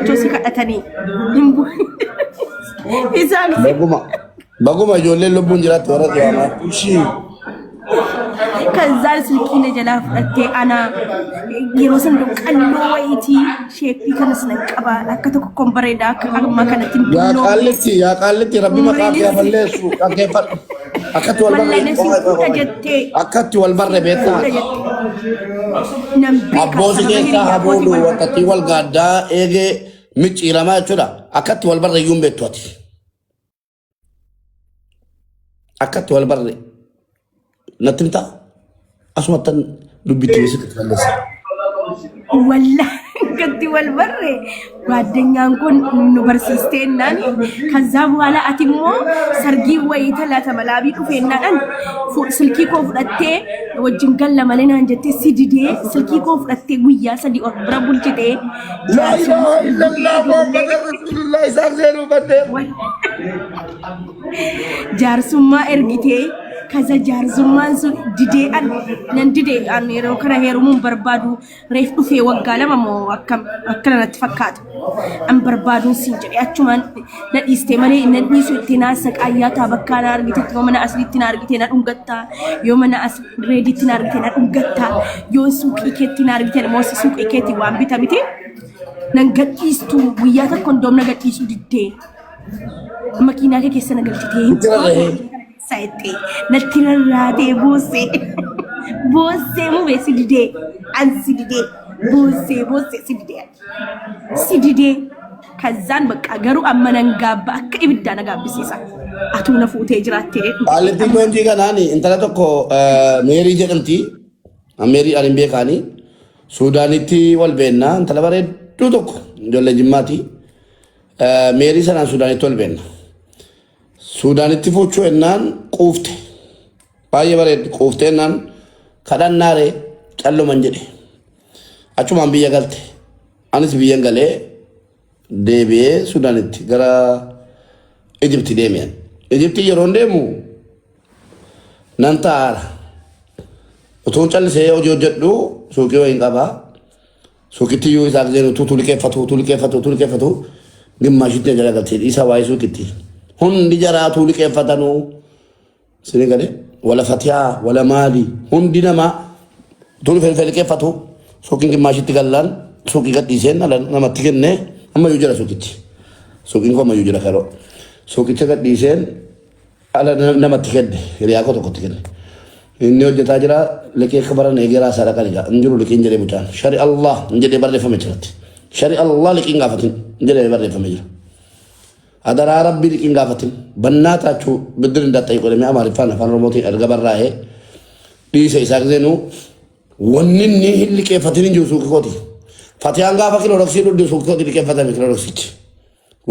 josi kadhatanii isaan baguma ijoollee lubbuun jiraatti warra jiraama ishii ከዛን ስልኪነ ጀላ ፍለቴ አና የሮሰን ዶ ቀሎ ወይቲ ሼፒ ከነስነ ቀባ አከተ ኮምበሬዳ አማ ከነቲ ያ ቃልቲ ረቢ መቃፍ ያፈለሱ አከፈ አከቱ ወልበረ ቤታ አቦሲ ኬሳ ሀቦሉ ወቀቲ ወልጋዳ ኤጌ ምጭራማ ቹዳ አከቱ ወልበረ ዩም ቤቷቲ አከቱ ወልበረ نتمتع أسمعتن لبيتي بسكت فلسة والله قدي والبر بعدين يكون نبرسيستين نان كذاب ولا أتيمو سرقي ويتلا ملابي كفينا أن سلكي كوفرتة وجنقل لما لنا نجتة سيدي سلكي كوفرتة ويا سدي أبرابول كده لا إله إلا الله محمد رسول الله سأخذه بدر جارسما إرجتة كذا جارزمان سو ديدي أن ننديدي أن يرو كنا هيرومون بربادو ريفتو في وقالة ما مو أكنا نتفكات أم بربادو سينجري أتشمان نتيستمري نتنيسو تناسك آيات أبكار أرجيت يومنا أصلي تنارجيت نرجعتا يومنا أصل ريدي تنارجيت نرجعتا يوم سوق إكيت تنارجيت موسى سوق إكيت وام بيتا بيتي نعجتيستو وياتا كندوم نعجتيستو ديدي ماكينة كيسة نعجتيه سايتي نتينا راتي بوسي بوسي مو بسيدي أن سيدي بوسي سيدي كذان بك أجرو أما نجاب كإبدا نجاب بسيسا أتونا فوق تجراتي على تيجون جيكا ناني أنت لا تكو ميري جنتي ميري أريمبي كاني سوداني تي والبنا أنت لا بريد تودك جل جماتي ميري سنا سوداني تولبنا سودان اتفوچو انان قوفته باي بريد قوفته انان كدان ناري چالو منجدي اچو مان بيا غلت انس بيا غلي ديبي سودان ات غرا ايجيبت ديميان ايجيبت يرون ديمو نانتار وتون چال سي او جو جدو سوكي وين قبا سوكيتي يو زاك زينو توتول كيفتو ግማሽት ነገር አገልቴ ኢሳዋይሱ ክቲ ሁንዲ ጀራቱ ሊቀፈተኑ ሲነገደ ወላ ፈቲያ ወላ ማሊ ሁንዲ ነማ ቱን ፈልፈል ከፈቱ ሶኪን ግማሽት ገላን ሶኪ ገዲሰን አለ ነማትገነ አማ ይጀራ ሶኪቲ ሶኪን ኮማ ይጀራ ከሮ ሶኪቲ ገዲሰን አለ ነማትገደ ሪያኮ ተቆትገነ እኔ ወጀታ ጅራ ለከ ከበረ ነገራ ሰራቀልጋ እንጅሩ ለከን ጀሬ ሙጫን ሸሪ አላህ እንጀደ በረፈ መችረት ሸሪ አላህ ለከን ጋፈትን እንጀደ በረፈ መችረት أدرى ربي لكن قافتن بناتاچو بدر እንዳጠይቁ ለሚያማሪፋን አፋን ሮሞቲ አርገበራዬ ዲሰ ይሳግዘኑ ወንኒ ህልከ ፈትን እንጂ ሱቅ ኮቲ ፈቲያን ጋፋ ኪሎ ረክሲሉ ዲ ሱቅ ኮቲ ዲከ ፈታ ሚክሮ ረክሲች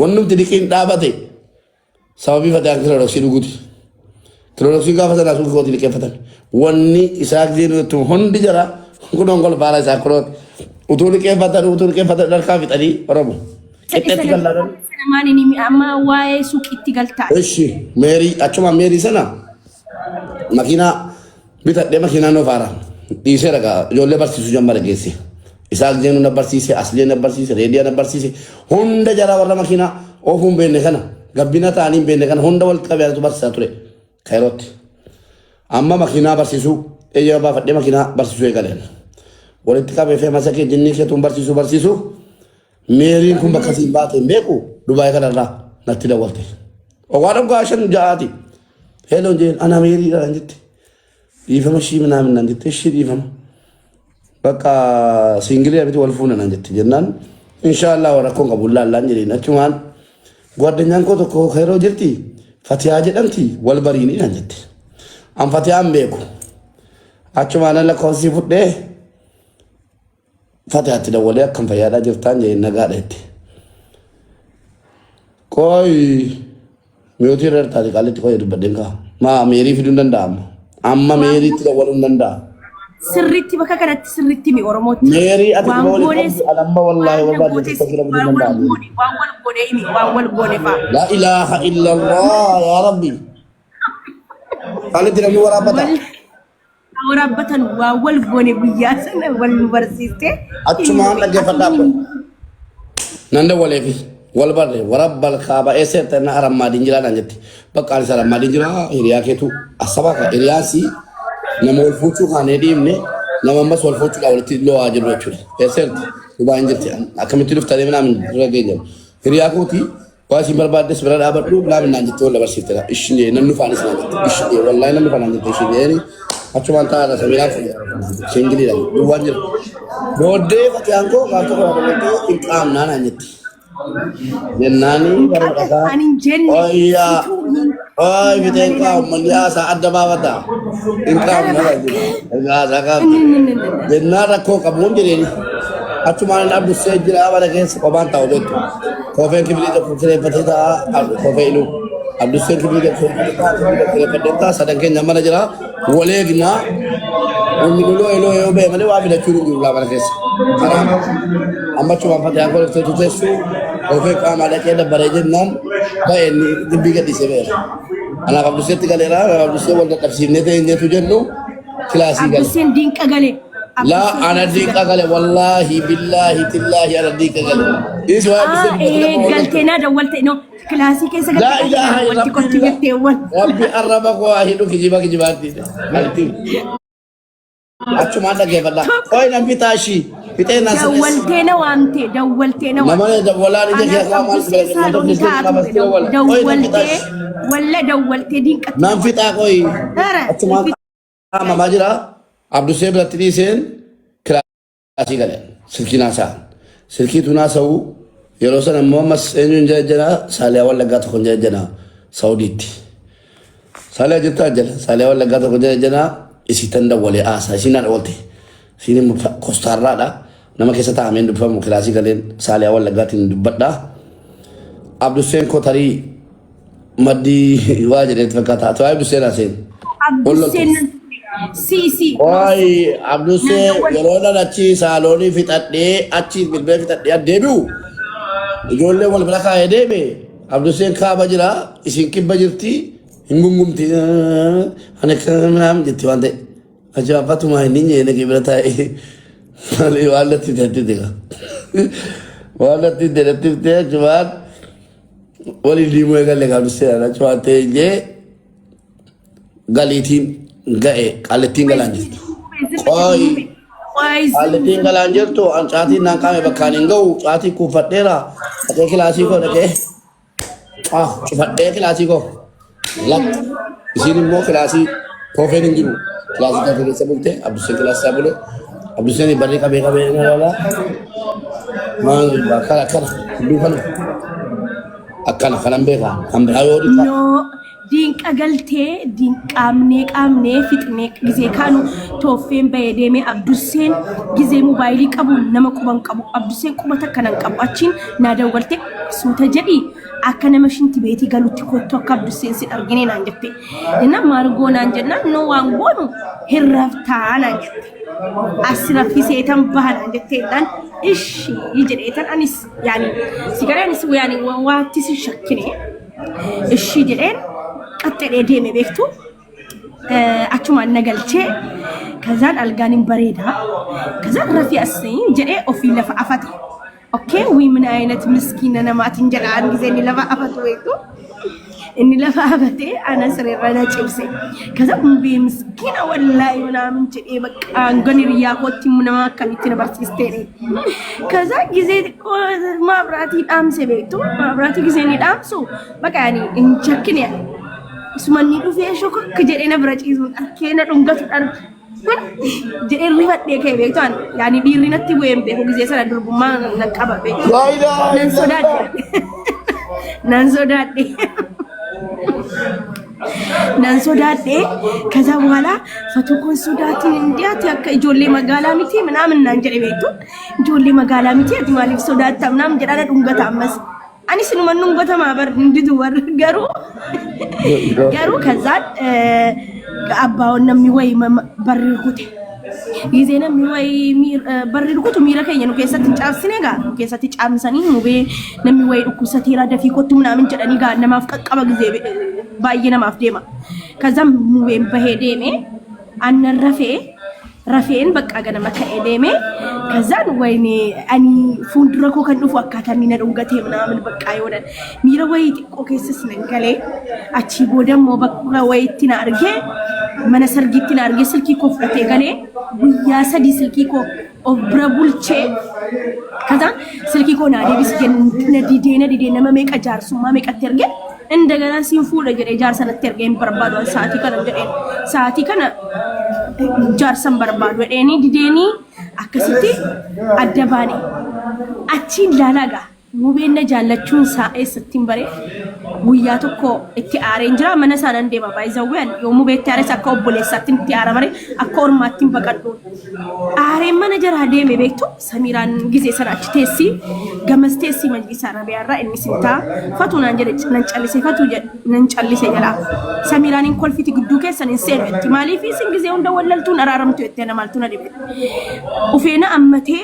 ወንም ትዲቂን ዳባቴ ሰውቢ ፈቲያን ኪሎ ረክሲሉ ጉዲ ኪሎ ረክሲ ጋፋ ተና ሱቅ ኮቲ ዲከ ፈታ ወኒ ይሳግዘኑ ቱ ሆንዲ ጀራ ጉዶንጎል ባላ ሳክሮት ኡቱልከ ፈታ ደርካ ፊጠዲ ረቡ እጥት ገላለ ماني نمي أما واي سوق إتقالتا إيشي ميري أشوما ميري سنا ماكينة بيتا دي ماكينة نوفارا ديسي ركا جولي برسيسو جمبارا جيسي إساق جينو نبرسيسي أصلي نبرسيسي ريديا نبرسيسي هوندا جارا ورا ماكينة أوفون بيني كنا غبينا تانين بيني كنا هوندا والتا بيانتو برسيسا توري خيروت أما ماكينة برسيسو إيجا بافت دي ماكينة برسيسو يقالين ولتكا بيفي مساكي جنني كتون برسيسو ميرين كم بكاسين باتين بيكو دبي كنا لا نتيلا والتي وقارب قاشن جاتي هلون جين أنا ميري لا نجت يفهم شيء من عمنا نجت الشيء يفهم بقى سينجلي أبيت والفون أنا نجت جنان إن شاء الله وراكم قبول الله نجري نتومان قدرنا نكو تكو خيرو جرتي فتيا جدنتي والبريني نجت أم فتيا أم بيكو أتومان الله كوسي فوتة فتيا تدولي كم فيا جرتان جين نقارئت कोई म्यूटी रहता है काले तो कोई रुपये माँ मेरी फिर उन्नता अम्मा मेरी तो वाल उन्नता سرتي بكا كانت سرتي مي أورموت मेरी अति बोले अल्लाह वल्लाह वल्लाह जिसको फिर उन्नता वांगल बोले फा لا إله إلا الله يا ربي काले तेरा मुँह ورابطن واول بوني بياسن والمبرسيسته أچمان لگے فتا نند ولا في والبر ورب الكعبة إسرت أنا أرم ما دينجلا نجتي بقى أنا سلام ما دينجلا إريا كتو أسباب إرياسي نمول فوتو خانيديمني نمام بس والفوتو كاولتي لو أجر وجهه إسرت وباين جتي أكمل تلف تاني من أمن رجيجم إريا كوتي واسي برباد دس براد أبد لو لا من نجتي ولا بس يتلا إشني ننو فانس نجتي إشني والله ننو فانس نجتي إشني يعني أشوف أنت هذا سمينا سينجلي لا دوانجر بودة فتيانكو كاتو كاتو إنكام نانا نجتي Jennani baru kata. Oh iya. Oh kita engkau melia saat dabawata. Engkau enggak zakap. Jennar aku kamu jadi ni. Aku mana nak busai jadi apa lagi sekoban tahu tu. Kopi kibli tu kufre patita. Kopi ilu. Abdul Sen kibli tu kufre patita. Sedangkan zaman aja lah. Boleh gina. Umi dulu elo be mana wah bila curi dulu lah lagi. Karena amma cuma patih aku tu tu. Kofi kama ada kena berajen nam, baik ni dibigat di sebelah. Anak Abdul Sen tiga lera, Abdul Sen wala tafsir ni tu yang tujuan lu, kelasi gal. Abdul Sen ding kagale. La, anak ding kagale, wallahi billahi tillahi anak ding kagale. Ini semua Abdul Sen. Galtena dawal no kelasi kesa La ilaha illallah. Rabbi arraba ko ahidu kijiba hati. Galti. Aku mana ke pada. Oh nampi tashi. Kita nak. Dawaltena wamte, dawaltena. Namanya dawalan ini dia kamal dawwalte, wala dawwalte din kat. Nampi tak koi. Aku mana mama jira. Abdul Sen berarti sen kelasi kalian. Sirki tu nasau. Yerosan Muhammad Enjun jajana. Salih awal lega tu jajana. Sauditi. Salih jeta jana. Salih awal lega tu jajana. Isi tanda wale asa. Isi nak walte. Sini kostarra dah. Nama kisah tak amin dupa mukilasi kalian Salih awal legatin dubat dah. Abdul Sen ko tari madi wajah itu kata tu Abdul Sen asin. Abdul Sen si. Oi Abdul Sen yeroda achi saloni fitat de achi bilbe fitat de debu. Jolle wal belaka debe. Abdul Sen ka bajira isin ki bajirti ingungum ti anak nam jitu ande. Aja apa tu mah ini ni berata. Kali walat tidak tiga, walat tidak tiga cuman wali lima kali kalau saya cuman je galitin gae kali tinggal lanjut, koi kali tinggal lanjut tu anjati nak kami bakanin gau, anjati kufat dera, ada kelasi ko, ada kufat dera kelasi ko, lak, di sini mau kelasi, kopi dulu, kelasi tak boleh sebutnya, abis kelasi tak boleh. Abdul Sen bari kabe nala mang bakal duhan akan beka ambe ayo dita no din kagalte din qamne fitne gize kanu tofen bayde me Abdul Sen gize mobile qabu nama kuban qabu Abdul Sen kuma takkanan qabacin na dawgalte suta jadi akana mashinti beti galutti kotto Abdul Sen si argine nan jette ina margo nan jenna no wangonu hirrafta nan jette asra fi setan bahan jette dan ishi yijretan anis yani sigara anis yani wati si shakkine ishi jeden qattade deme bektu achuma nagalche kazan alganin bareda kazan rafi asin jede ofi lafa afati اوكي وي من عينة مسكينة انا ما تنجل عن زيني لفا افاتويتو اني لفا افتي انا سرير انا تشيبسي كذا بي مسكينة والله وانا من تشي بقى انغني رياقوتي من ما كانت نبرسيستيري كذا جزي ما براتي امسي بيتو ما براتي جزيني امسو بقى يعني انشكني اسمني دو في شوك كجرينا براتي كينا دونغات jadi riwat dia kayak begitu kan yani diri nanti WMP gize sana berbuma nak apa begitu nan sodade ከዛ በኋላ ፈቶኮን ሶዳትን እንዲያት ያከ ጆሌ መጋላ ሚቲ ምናምን ናንጀ ቤቱ ጆሌ መጋላ ሚቲ አትማሊክ ሶዳታ ምናምን ጀራዳ ዱንገታ አመስ አኒስ ነው ማንኑ ጎታ ማበር እንዲቱ ወር ገሩ ከዛ አባውን ነው የሚወይ በርኩት ይዜና የሚወይ በርኩት ሚረከኝ ነው ከሰት ጫምስኔ ጋር ከሰት ጫምሰኒ ሙቤ ነው የሚወይ ዱኩሰቲራ ደፊኮት ምናምን ጀዳኒ ጋር ለማፍቀቀበ ጊዜ ባየና ማፍዴማ ከዛም ሙቤ በሄዴሜ አነረፌ رافين بقى أنا ما كأدمي كذا ويني أني فندركو كان نفوا كاتمينا رونغتي منامل بقى يونا ميرا ويت أوكيسس ننقله أشيبودا مو بقى ويتنا أرجع mana sargitti na arge silki ko fudhate galee guyyaa sadii silki ko of bira bulchee kaza silki ko na deebis na didee nama meeqa jaarsummaa meeqatti erge እንደገና ሲንፉudha jedhee jaarsanatti ergee hin barbaadu sa'aatii kana jedheen sa'aatii kana jaarsan barbaadu jedheeni dideeni akkasitti adda baane achiin laalaga mubeenna jaallachuun saa'ee sittiin bare guyyaa tokko itti aareen jira mana sanan deema baay'izawwan yoo mubeetti aare akka obboleessaatti itti aara bare akka ormaatti baqadhu aareen mana jara deeme beektu Samiraan gizee sana achi teessi gamas teessi majlisa Arabiyaarraa inni sintaa fatu naan jedhe nan callise fatu nan callise jala Samiraan in kolfiti gidduu keessan hin seenu itti maaliif isin gizee hunda wallaltuun araaramtu itti namaltu na dhibe ufeena ammatee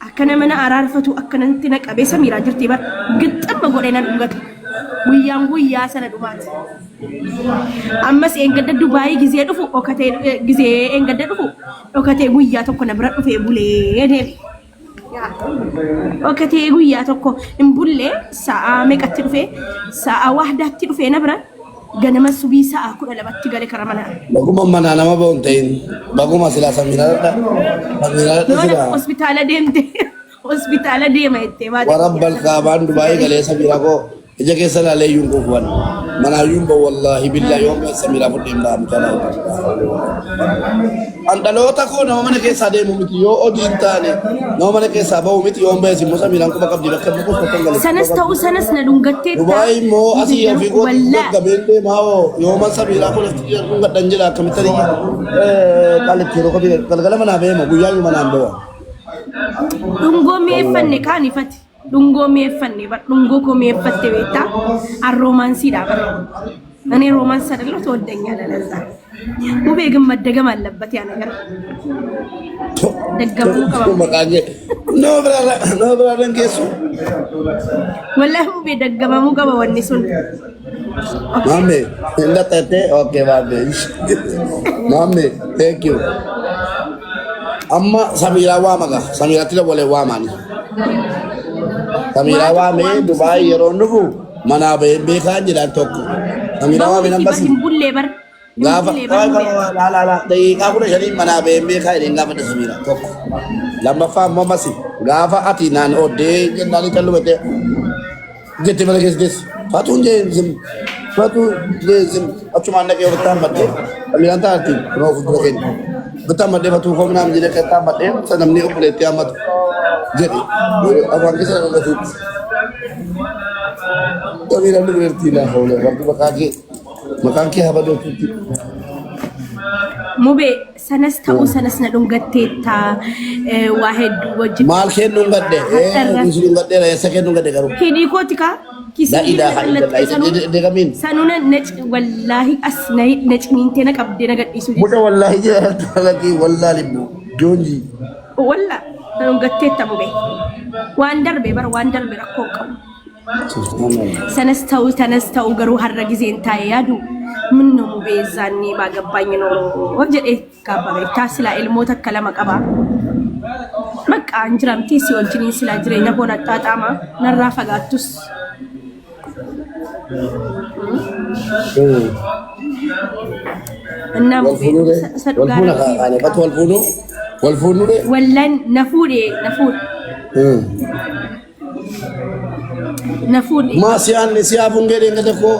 akkana mana araarfatu akkanatti na qabee Samiraa jirti bar gixxamma godhee na dhungata guyyaa sana dhumaati ammas engadda Dubaay gizee dhufu okatee gizee engadda dhufu okatee guyyaa tokko na bira dhufee bulee deeme okatee guyyaa tokko hin bullee sa'a meeqatti dhufee sa'a wahdaatti dhufee na bira ganama subii sa'a 12tti gale kara mana baguma mana nama boonteen baguma sila Samiraan sila hospitaala deema itti baate warabbal kaabaan Dubaay galee Samiraan ko ija keessa laalee yuun qofuwan mana yuun ba wallahi billahi yoom Samiraan fudheen ba'amu kana andaloota ko nama mana keessa deemu miti yoo odiin taane nama mana keessa ba'u miti yoom ba'e simmoo Samiraan ko bakka bakka bakka bakka galee sanas ta'u sanas na dhungattee Dubaay moo asii ofii ko gabeende maao yooma Samiraan ko lafti dhungadhan jira akkamitti qalitti yeroo qabii galgala manaa ba'e moo guyyaa yoo manaan ba'u dhungoo meeffanne kaanifati dhungoo meeffanne bar dhungoo ko meeffatte beektaa arroomaansiidha bar ani roomaansa dallo ተወደኛለ ለዛ ሙቤ ግን መደገም አለበት ያ ነገር ደገሙ መቃኘ no brother kesu ወላሂ ሙቤ ደገመሙ ቀበ ወንሱን mame እንዳጠte okay mame mame thank you amma Samiraan waamaga Samiraatti wale waamani Samiraan waame Dubaay yeroo nufu mana beekan jedhan tokko Samiraan waame nambasi bulle bar gaafa la daqiiqaa 15 mana beekan jedhan gaafa Samiraan tokko lammaffaa ammoo masi gaafa ati naan oddee jennaan kallumete jette mala keesses fatuun jeezim fatu jeezim achuma naqee waqtaan badde Samiraan taati roofu dura kenna betul madde fatu ko naam jide kata madde sanamni opuleti amat jadi apa kita ada tu tapi lalu berarti lah oleh waktu makaki apa do tu mube sanas ta'u sanas na dhungatteetta wahed wajib mal ken dhungadde isu dhungadde la sake dhungadde garu hidi kotika la ilaha illallah de gamin sanuna nech wallahi asnai nech minte na qabde na gaddisu muda wallahi jaa lagi wallahi jonji walla dhungatteetta mube waan darbe bar waan darbe rakko qabu sanas ta'u garuu har'a gizeen taa'ee yaadu ምን ነው ሙቤዛኒ ባገባኝ ነው ወጀዴ ካባቤ ታስላ ilmoota akka lama qaba በቃ እንጅራምቲ ሲወልጅኒ ስላ ጅሬኛ ሆነ ጣጣማ ነራ ፈጋቱስ እና والفونو ወላን ነፉዴ ما سيان سيافون غيرين كدكو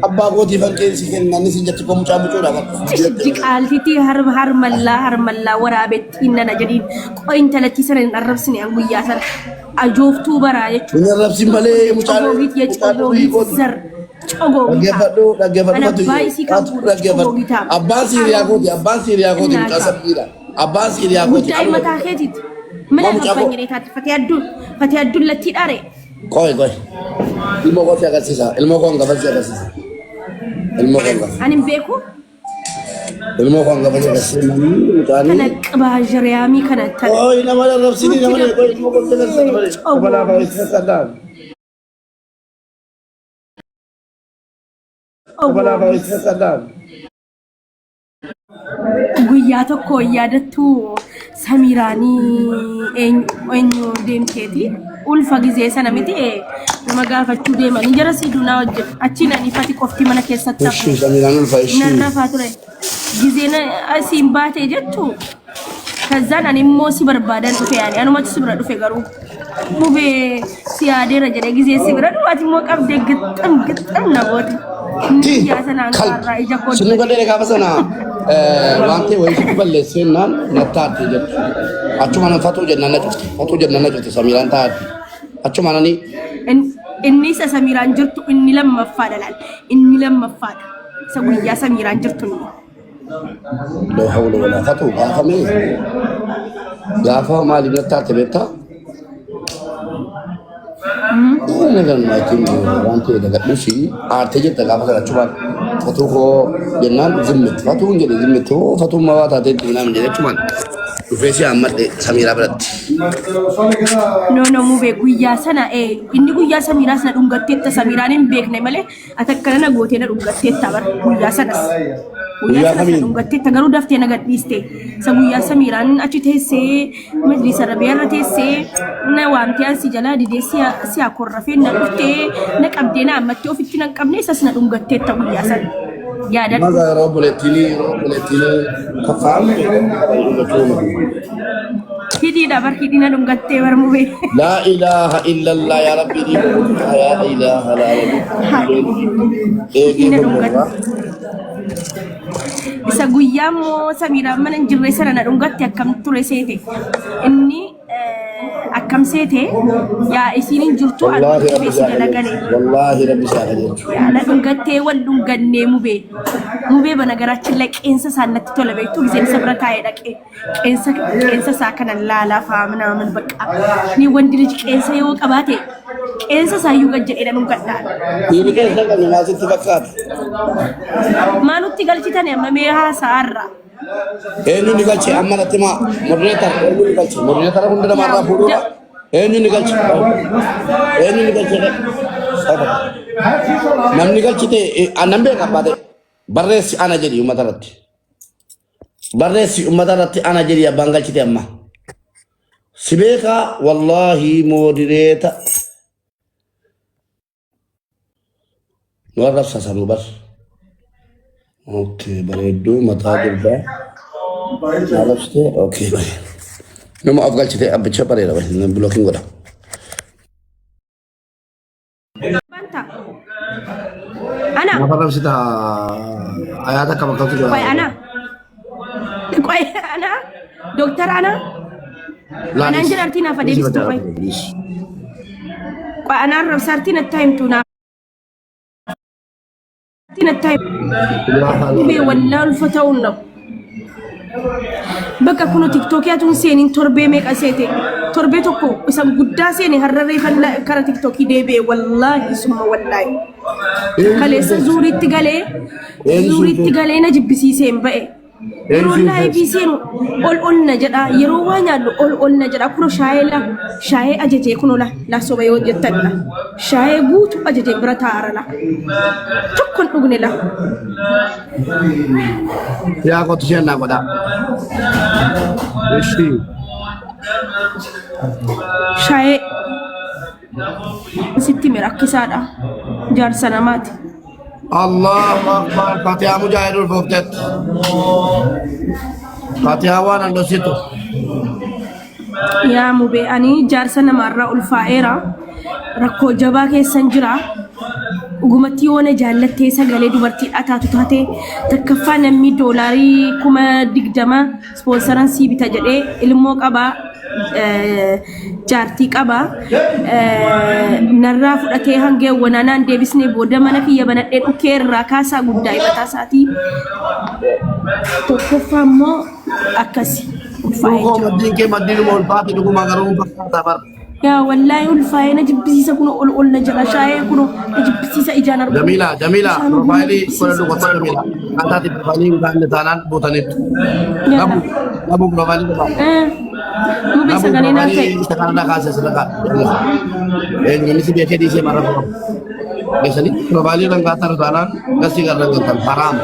أبا قوتي فانكين سيكين ناني سنجت كوم شامو چودا تجيك آلتي هر ملا ورابت إننا جديد قوين تلتي سرين الربسني أنقو ياسر أجوفتو برا من الربسين مالي مچالو زر أنا بايسي أبان سيريا قوتي متاسب إيرا أبان سيريا قوتي مجاي متاخيتي ملا نفاني ريتات فتيادو التي داري Koi. Ilmu kau siapa sih sa? Ilmu kau enggak pasti siapa sih? Ilmu kau enggak. Anim beku? Ilmu kau enggak pasti sih. Karena kebahajar yami karena. Oh, ini nama Arab sini nama dia. Kau ilmu kau jelas nama dia. Kepala kau itu sedang. Kepala kau itu sedang. guyyaa tokko yaadattu Samiraanii eenyu deemteeti ulfa gizee sana miti nama gaafachuu deemanii jara sidunaa hojjetu achiin ani fati qofti mana keessatti እሺ ሰሚራን ulfa እሺ narrafaa ture gizeen asiin baatee jettu ከዛን እኔ ሞሲ በርባዳን ዱፌ ያኔ አኑማቹ ሲብራ ዱፌ ጋሩ ሙቤ ሲያዴረ ጀደ ጊዜ ሲብራ ዱዋቲ ሞቀብ ደግጥም ግጥም ነቦት ያሰና አንጋራ ኢጃኮ ስኑ ገደ ጋበሰና ዋንቴ ወይ በለሰናን ነታት ጀት አቹ ማን ፈቶ ጀናና ጭፍት ሰሚራን ታት አቹ ማንኒ እኒ ሰሚራን ጅርቱ እኒ ለመፋደላል እኒ ለመፋደ ሰውያ ሰሚራን ጅርቱ لا حول ولا قوة إلا بالله غافا مالي نتا تبتا نغن ما تيم وانتي دغ دوشي ارتجي تغافا رچوا فتو كو جنان زمت فتو نجي زمت فتو ما واتا تينا من جي چمان فيسي احمد سميرا برت no mube guyya sana inni guyya samira sana dungattetta samiranin beekne male atakkana na gote na dungattetta bar guyya sana guyya sana dungattetta garu dafte na gadiste sa guyya samiran achi teesse majlisa rabiyarra teesse na wamti ansi jala dide si akorrafe na dufte na qabde na ammatti ofitti na qabne sasna dungattetta guyya sana yaadadhu maza robuletini kafam hidi dabar hidi na dungatte bar mube la ilaha illallah ya rabbi ya ilaha la ilaha isa guyyaa mo samira manan jirre sana na dungatte akkam ture seete inni akkam seete yaa isinin jirtu wallahi rabbi sa'ala ya la dungatte wal dunganne mube banagaraችን ላይ ቄንሰ ሳነት ቶለ ቤቱ ጊዜ ሰብረታ አይደቀ ቄንሰ ሳከነ ላላፋ ምናምን በቃ ni ወንድ ልጅ ቄንሰ ይወቀባቴ ቄንሰ ሳዩ ገጀ ኤደኑን ገዳ ይልከ ሰቀነ ማስት በቃት ማኑት ገልጭተን መሜሃ ሳራ ኤኑ ንገልጭ አማራተማ ሞዴሬተር ሁንደ ማራ ፉዱ ኤኑ ንገልጭ nam ንገልጭቴ አነምበ ቀባቴ barreessi ana jedhi ummatarratti ana jedhi abbaan galchite amma si beeka wallahi moodireeta nu arrabsasanu bar okay bareedduu mataa durbaa arrabsite okay bare nama of galchite abbicha bareeda bare blocking godha ana mafarab sita ayata kama kau tu koy ana dokter ana anjir artina fa devis koy ana rab sartina time tuna tina time be wallal fatawna baka kuno tiktok ya tun senin torbe me kasete torbe tokko isam gudda seni harare falla kara tiktok debe wallahi summa wallahi kale sa zuritti gale na jibbisiise mba'e yeroo laayibisiin ol na jedha yeroo waa nyaadhu ol na jedha kuno shaayee ajajee kuno la soba yoo jettan la shaayee guutu ajajee bira taara la tokkon dhugne la yaa qotu isheen naa godha shaayee sitti mirakkisaadha jaarsa namaati الله أكبر فاتحة مجاهد الفوقت فاتحة وانا نسيتو يا مبي أني جارسنا مرة الفائرة ركو جباك سنجرا وقمتي وانا جالتي سجلي دبرتي أتاتو تاتي تكفى نمي دولاري كما ديك جما سبونسران سي بتجري الموك أبا جارتي أبا نرى فلاتي هنجي ونانا ديبسني بودا مانا في يبانا إنكير راكاسا قدائي بتاساتي تكفى مو أكاسي يا والله الفاي نجيب بسيسة كنو أول نجرا شاية كنو نجيب بسيسة إجانا جميلة بروفايلي كل لغة جميلة أنت تبروفايلي وكان نتانان بوتانيت نبو بروفايلي مو بيسا غالينا كي استقال نقاسة سلقاء ini si biasa di sini marah. Biasa ni, probably orang kata rutanan, kasih karena haram.